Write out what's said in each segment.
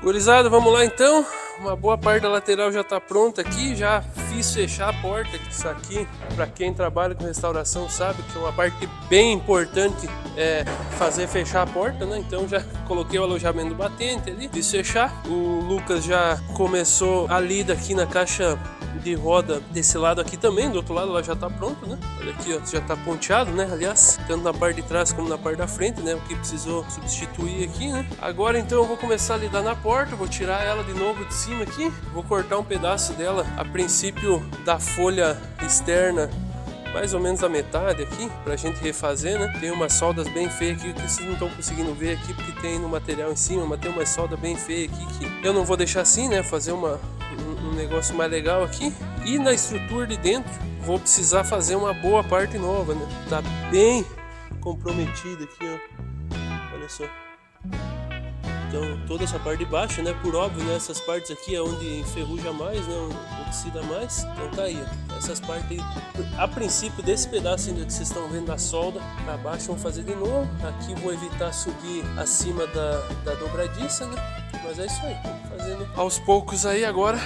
Gurizada, vamos lá então. Uma boa parte da lateral já está pronta aqui. Já fiz fechar a porta. Isso aqui, para quem trabalha com restauração, sabe que é uma parte bem importante é fazer fechar a porta, né? Então já coloquei o alojamento do batente ali, fiz fechar. O Lucas já começou a lida aqui na caixa de roda desse lado aqui também, do outro lado ela já tá pronta, né? Olha aqui, ó, já tá ponteado, né? Aliás, tanto na parte de trás como na parte da frente, né? O que precisou substituir aqui, né? Agora então eu vou começar a lidar na porta, vou tirar ela de novo de cima aqui, vou cortar um pedaço dela, a princípio da folha externa, mais ou menos a metade aqui, pra gente refazer, né? Tem umas soldas bem feias aqui que vocês não estão conseguindo ver aqui, porque tem no material em cima, mas tem uma solda bem feia aqui que eu não vou deixar assim, né? Fazer um negócio mais legal aqui. E na estrutura de dentro vou precisar fazer uma boa parte nova, né? Tá bem comprometida aqui, ó. Olha só. Então toda essa parte de baixo, né? Por óbvio, né? Essas partes aqui é onde enferruja mais, né? Onde oxida mais. Então tá aí, ó. Essas partes aí, a princípio desse pedaço ainda que vocês estão vendo da solda pra baixo, vamos fazer de novo. Aqui vou evitar subir acima da dobradiça, né? Mas é isso aí, fazendo aos poucos aí. Agora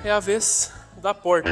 é a vez da porta.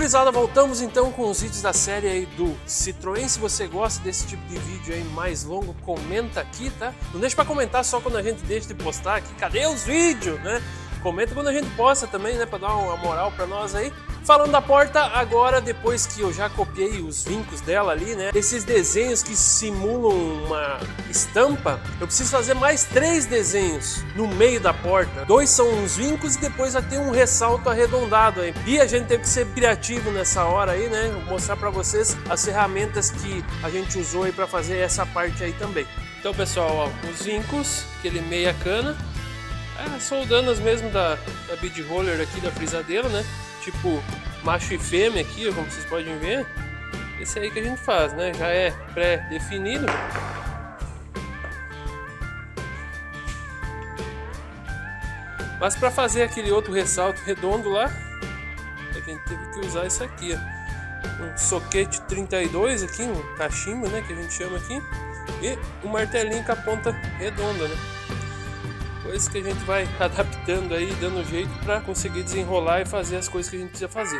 Gurizada, voltamos então com os vídeos da série aí do Citroën. Se você gosta desse tipo de vídeo aí mais longo, comenta aqui, tá? Não deixa pra comentar só quando a gente deixa de postar aqui. Cadê os vídeos, né? Comenta quando a gente posta também, né? Pra dar uma moral pra nós aí. Falando da porta, agora depois que eu já copiei os vincos dela ali, né? Esses desenhos que simulam uma estampa, eu preciso fazer mais 3 desenhos no meio da porta. 2 são uns vincos e depois vai ter um ressalto arredondado aí. E a gente teve que ser criativo nessa hora aí, né? Vou mostrar pra vocês as ferramentas que a gente usou aí pra fazer essa parte aí também. Então, pessoal, ó, os vincos, aquele meia cana, soldanas mesmo da bead roller aqui da frisadeira, né? Tipo macho e fêmea aqui, como vocês podem ver. Esse aí que a gente faz, né? Já é pré-definido. Mas para fazer aquele outro ressalto redondo lá, a gente teve que usar isso aqui, ó. Um soquete 32 aqui, um cachimbo, né? Que a gente chama aqui. E um martelinho com a ponta redonda, né? Coisa que a gente vai adaptando aí, dando jeito para conseguir desenrolar e fazer as coisas que a gente precisa fazer.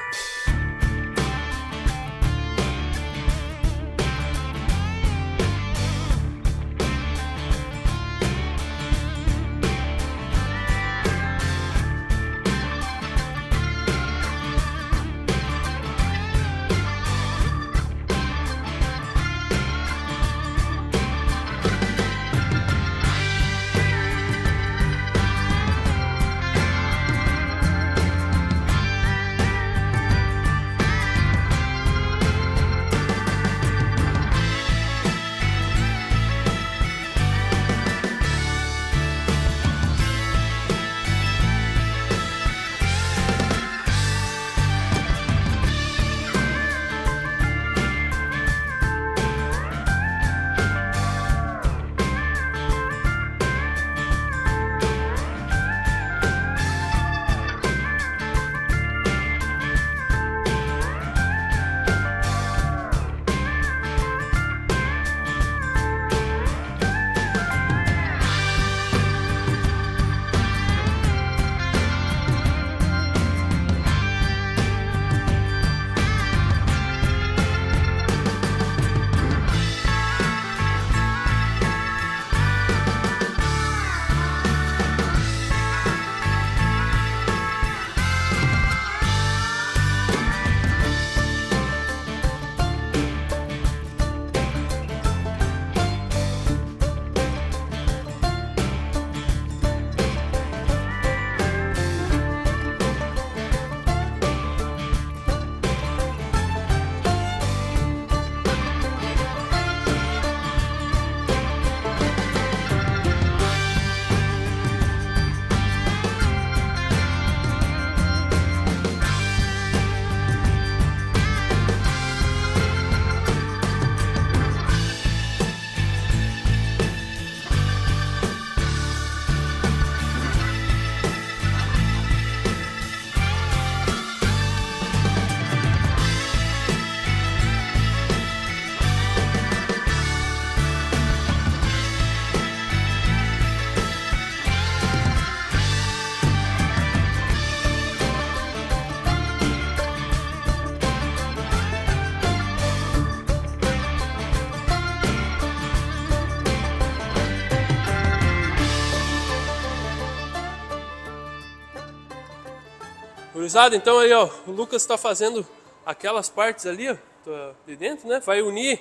Gurizada, então aí ó, o Lucas está fazendo aquelas partes ali ó, de dentro, né? Vai unir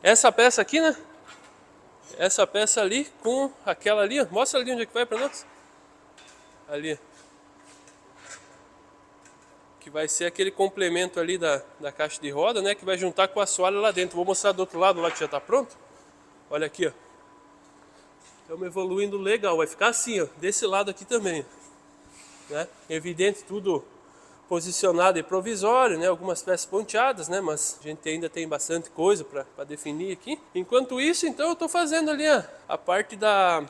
essa peça aqui, né? Essa peça ali com aquela ali, ó. Mostra ali onde é que vai para nós. Ali. Que vai ser aquele complemento ali da caixa de roda, né? Que vai juntar com a assoalho lá dentro. Vou mostrar do outro lado lá que já está pronto. Olha aqui, ó. Estamos evoluindo legal. Vai ficar assim, ó. Desse lado aqui também. Né? Evidente, tudo posicionado e provisório, né? Algumas peças ponteadas, né? Mas a gente ainda tem bastante coisa para definir aqui. Enquanto isso, então, eu estou fazendo ali a parte da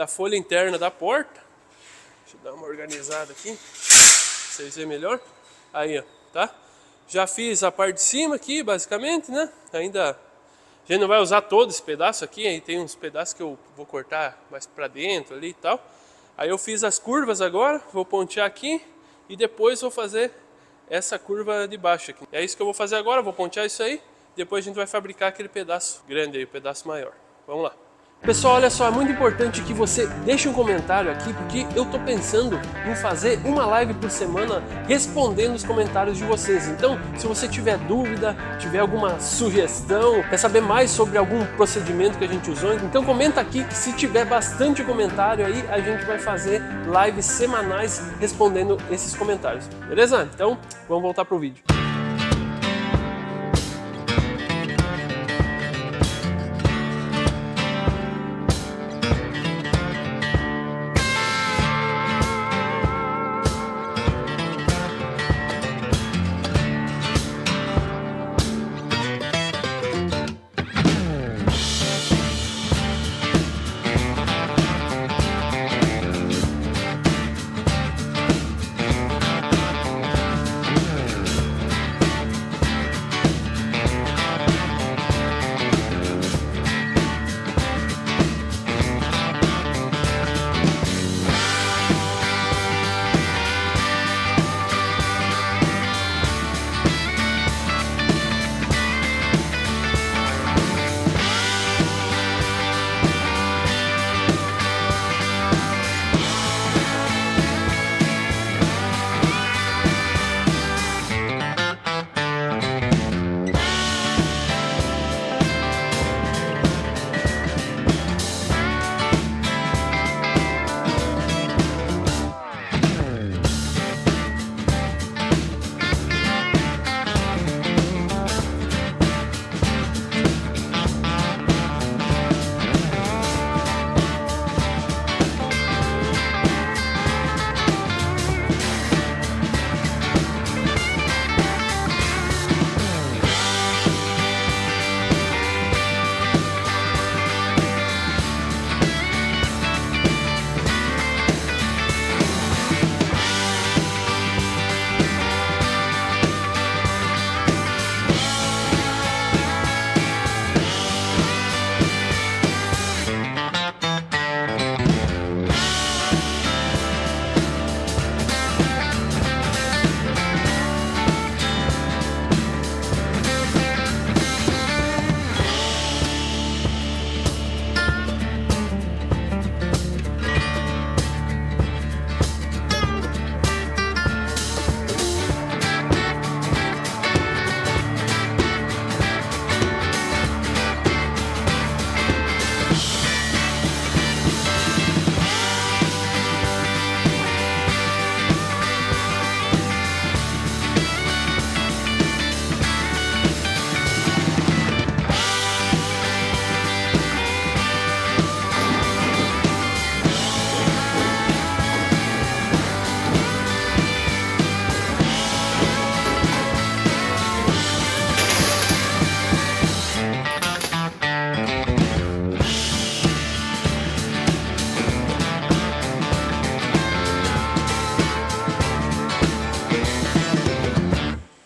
folha interna da porta. Deixa eu dar uma organizada aqui, pra vocês verem melhor. Aí, ó, tá? Já fiz a parte de cima aqui, basicamente, né? Ainda a gente não vai usar todo esse pedaço aqui, aí tem uns pedaços que eu vou cortar mais para dentro ali e tal. Aí eu fiz as curvas agora, vou pontear aqui e depois vou fazer essa curva de baixo aqui. É isso que eu vou fazer agora, vou pontear isso aí, depois a gente vai fabricar aquele pedaço grande aí, o pedaço maior. Vamos lá. Pessoal, olha só, é muito importante que você deixe um comentário aqui, porque eu tô pensando em fazer uma live por semana respondendo os comentários de vocês. Então, se você tiver dúvida, tiver alguma sugestão, quer saber mais sobre algum procedimento que a gente usou, então comenta aqui que se tiver bastante comentário aí, a gente vai fazer lives semanais respondendo esses comentários. Beleza? Então, vamos voltar pro vídeo.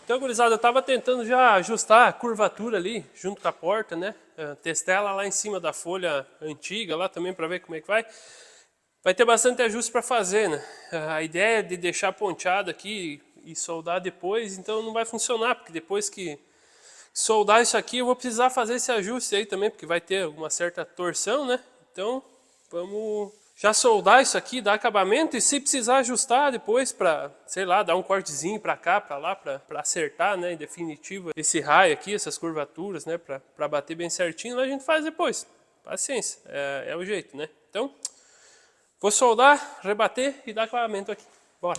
Então, gurizada, eu estava tentando já ajustar a curvatura ali, junto com a porta, né? Testar ela lá em cima da folha antiga, lá também para ver como é que vai. Vai ter bastante ajuste para fazer, né? A ideia é de deixar ponteado aqui e soldar depois, então não vai funcionar, porque depois que soldar isso aqui eu vou precisar fazer esse ajuste aí também, porque vai ter uma certa torção, né? Então, vamos já soldar isso aqui, dar acabamento, e se precisar ajustar depois para, sei lá, dar um cortezinho para cá, para lá, para acertar, né, em definitivo, esse raio aqui, essas curvaturas, né, para bater bem certinho, a gente faz depois. Paciência, é o jeito, né? Então, vou soldar, rebater e dar acabamento aqui. Bora!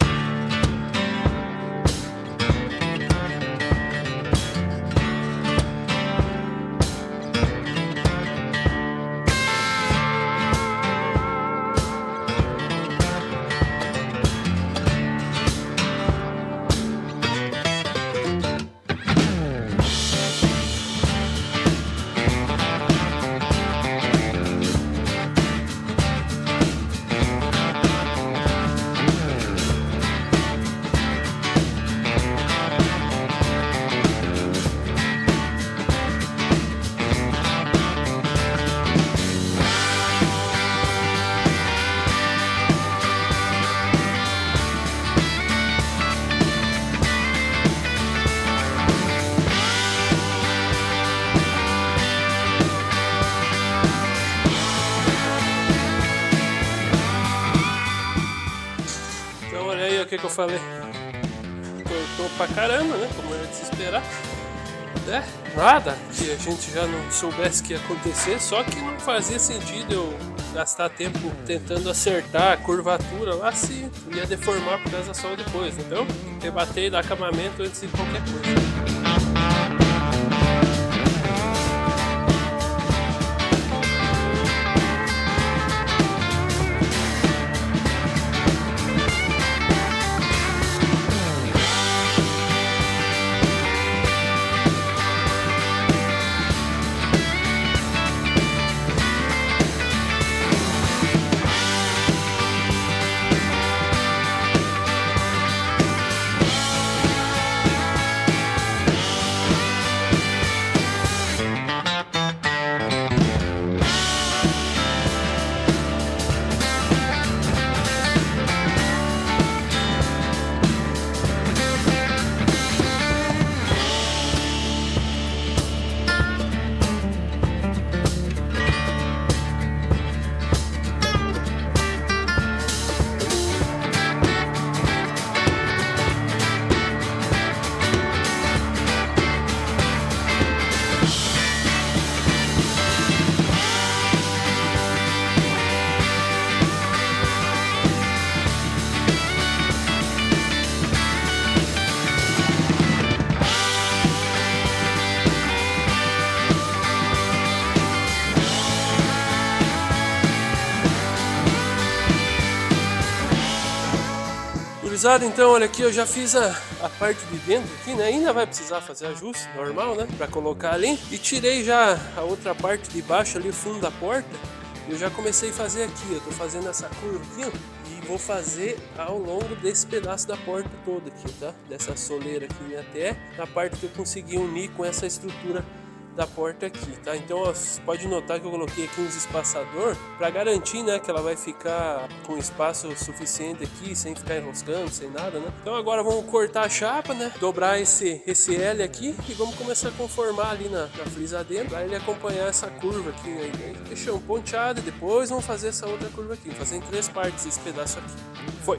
que eu falei? Tortou pra caramba, né? Como era de se esperar. Nada que a gente já não soubesse que ia acontecer, só que não fazia sentido eu gastar tempo tentando acertar a curvatura lá se ia deformar por causa da solda depois. Então, rebater e dar acabamento antes de qualquer coisa. Então, olha aqui, eu já fiz a parte de dentro aqui, né? Ainda vai precisar fazer ajuste normal, né? Pra colocar ali. E tirei já a outra parte de baixo ali, o fundo da porta. Eu já comecei a fazer aqui, eu tô fazendo essa curva aqui, ó. E vou fazer ao longo desse pedaço da porta toda aqui, tá? Dessa soleira aqui até a parte que eu consegui unir com essa estrutura da porta aqui, tá? Então, ó, você pode notar que eu coloquei aqui uns espaçador para garantir, né, que ela vai ficar com espaço suficiente aqui, sem ficar enroscando, sem nada, né? Então agora vamos cortar a chapa, né? Dobrar esse L aqui e vamos começar a conformar ali na frisadeira para ele acompanhar essa curva aqui. Aí deixamos ponteado e depois vamos fazer essa outra curva aqui. Vamos fazer em 3 partes esse pedaço aqui. Foi!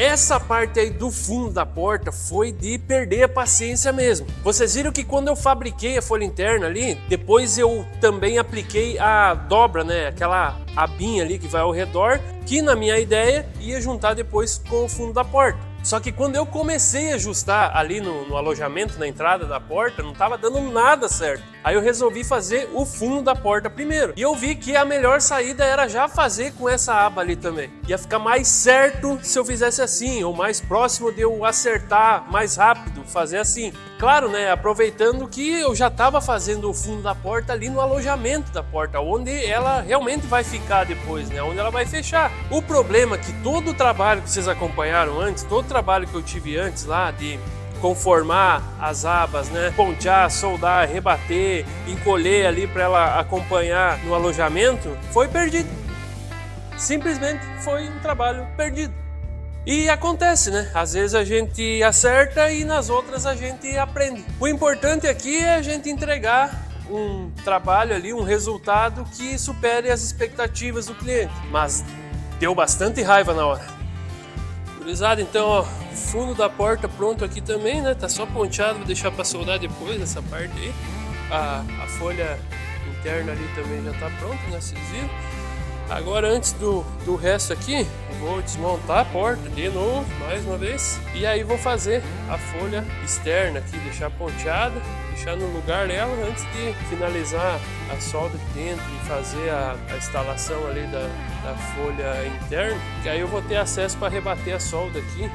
Essa parte aí do fundo da porta foi de perder a paciência mesmo. Vocês viram que quando eu fabriquei a folha interna ali, depois eu também apliquei a dobra, né? Aquela abinha ali que vai ao redor, que na minha ideia ia juntar depois com o fundo da porta. Só que quando eu comecei a ajustar ali no alojamento, na entrada da porta, não estava dando nada certo. Aí eu resolvi fazer o fundo da porta primeiro. E eu vi que a melhor saída era já fazer com essa aba ali também. Ia ficar mais certo se eu fizesse assim, ou mais próximo de eu acertar mais rápido, fazer assim. Claro, né, aproveitando que eu já estava fazendo o fundo da porta ali no alojamento da porta, onde ela realmente vai ficar depois, né, onde ela vai fechar. O problema é que todo o trabalho que vocês acompanharam antes, todo o trabalho que eu tive antes lá de conformar as abas, né, pontear, soldar, rebater, encolher ali para ela acompanhar no alojamento, foi perdido. Simplesmente foi um trabalho perdido. E acontece, né? Às vezes a gente acerta e nas outras a gente aprende. O importante aqui é a gente entregar um trabalho ali, um resultado que supere as expectativas do cliente. Mas deu bastante raiva na hora. Gurizada, então, ó, fundo da porta pronto aqui também, né? Tá só ponteado, vou deixar para soldar depois essa parte aí. A folha interna ali também já tá pronta, né? Vocês viram? Agora, antes do resto aqui, vou desmontar a porta de novo, mais uma vez. E aí vou fazer a folha externa aqui, deixar ponteada, deixar no lugar dela antes de finalizar a solda aqui dentro e fazer a instalação ali da folha interna. Que aí eu vou ter acesso para rebater a solda aqui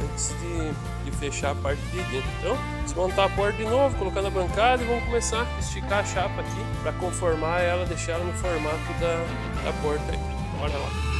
antes de fechar a parte de dentro. Então, desmontar a porta de novo, colocar na bancada e vamos começar a esticar a chapa aqui para conformar ela, deixar ela no formato da porta aí. Bora lá.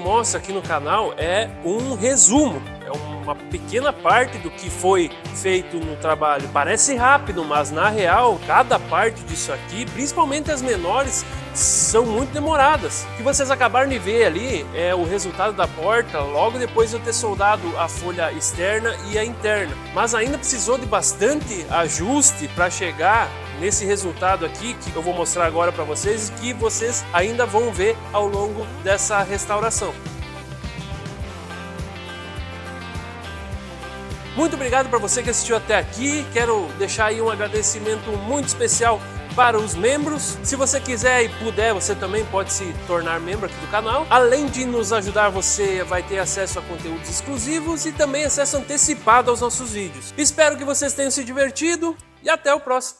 mostro aqui no canal é um resumo, é uma pequena parte do que foi feito no trabalho. Parece rápido, mas na real, cada parte disso aqui, principalmente as menores, são muito demoradas. O que vocês acabaram de ver ali é o resultado da porta logo depois de eu ter soldado a folha externa e a interna. Mas ainda precisou de bastante ajuste para chegar nesse resultado aqui que eu vou mostrar agora para vocês e que vocês ainda vão ver ao longo dessa restauração. Muito obrigado para você que assistiu até aqui. Quero deixar aí um agradecimento muito especial para os membros. Se você quiser e puder, você também pode se tornar membro aqui do canal. Além de nos ajudar, você vai ter acesso a conteúdos exclusivos e também acesso antecipado aos nossos vídeos. Espero que vocês tenham se divertido e até o próximo.